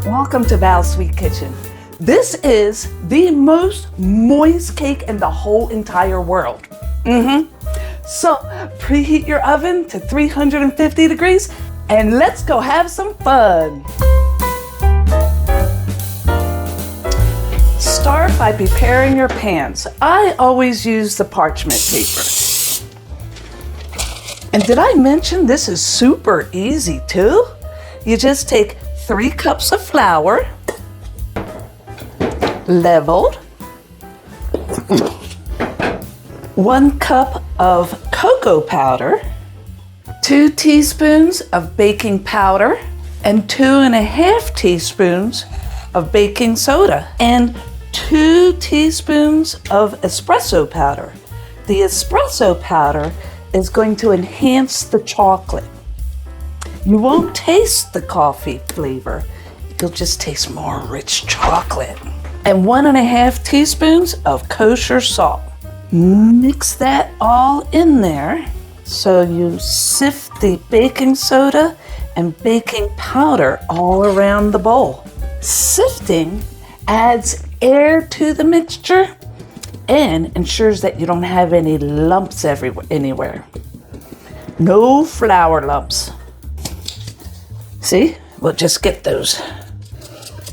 Welcome to Val's Sweet Kitchen. This is the most moist cake in the whole entire world. So preheat your oven to 350 degrees and let's go have some fun. Start by preparing your pans. I always use the parchment paper. And did I mention this is super easy too? You just take 3 cups of flour, leveled, 1 cup of cocoa powder, 2 teaspoons of baking powder, and 2.5 teaspoons of baking soda, and 2 teaspoons of espresso powder. The espresso powder is going to enhance the chocolate. You won't taste the coffee flavor. You'll just taste more rich chocolate. And 1.5 teaspoons of kosher salt. Mix that all in there. So you sift the baking soda and baking powder all around the bowl. Sifting adds air to the mixture and ensures that you don't have any lumps anywhere. No flour lumps. See, we'll just get those.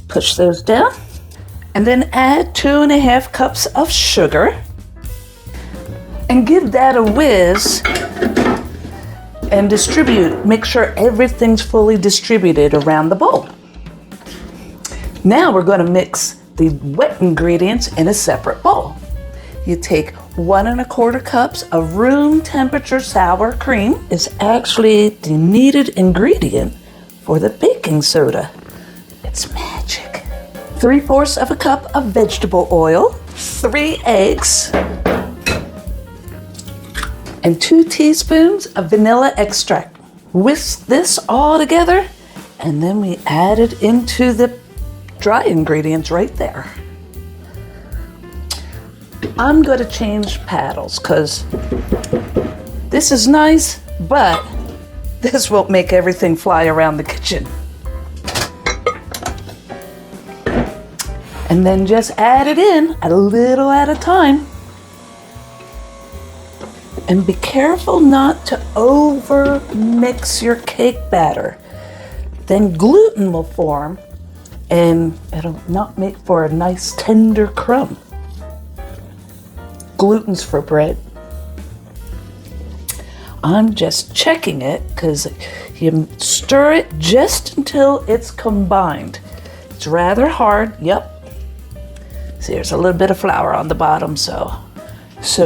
Push those down. And then add 2.5 cups of sugar. And give that a whiz. And distribute. Make sure everything's fully distributed around the bowl. Now we're going to mix the wet ingredients in a separate bowl. You take 1.25 cups of room temperature sour cream. It's actually the needed ingredient for the baking soda. It's magic. 3/4 cup of vegetable oil, 3 eggs, and 2 teaspoons of vanilla extract. Whisk this all together, and then we add it into the dry ingredients right there. I'm going to change paddles because this is nice, but this won't make everything fly around the kitchen. And then just add it in a little at a time. And be careful not to over mix your cake batter. Then gluten will form and it'll not make for a nice tender crumb. Gluten's for bread. I'm just checking it because you stir it just until it's combined. It's rather hard, yep. See, there's a little bit of flour on the bottom, so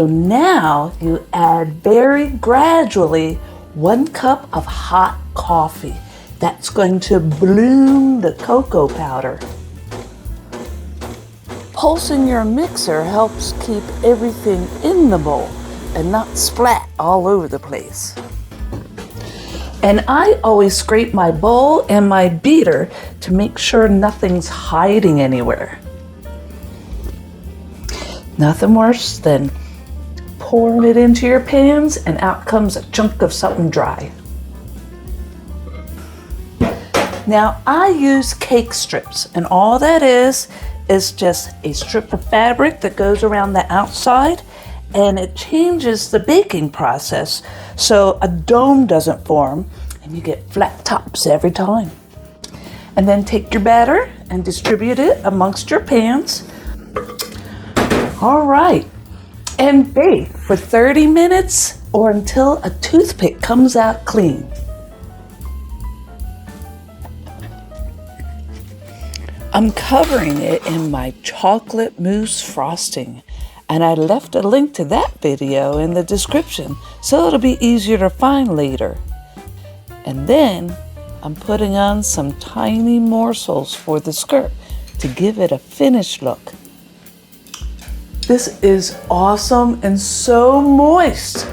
now you add very gradually 1 cup of hot coffee. That's going to bloom the cocoa powder. Pulsing your mixer helps keep everything in the bowl and not splat all over the place. And I always scrape my bowl and my beater to make sure nothing's hiding anywhere. Nothing worse than pouring it into your pans and out comes a chunk of something dry. Now I use cake strips, and all that is just a strip of fabric that goes around the outside, and it changes the baking process so a dome doesn't form and you get flat tops every time. And then take your batter and distribute it amongst your pans. All right, and bake for 30 minutes or until a toothpick comes out clean. I'm covering it in my chocolate mousse frosting, and I left a link to that video in the description so it'll be easier to find later. And then I'm putting on some tiny morsels for the skirt to give it a finished look. This is awesome and so moist.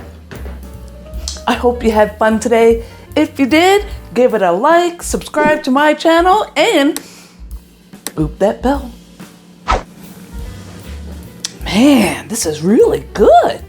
I hope you had fun today. If you did, give it a like, subscribe to my channel, and boop that bell. Man, this is really good.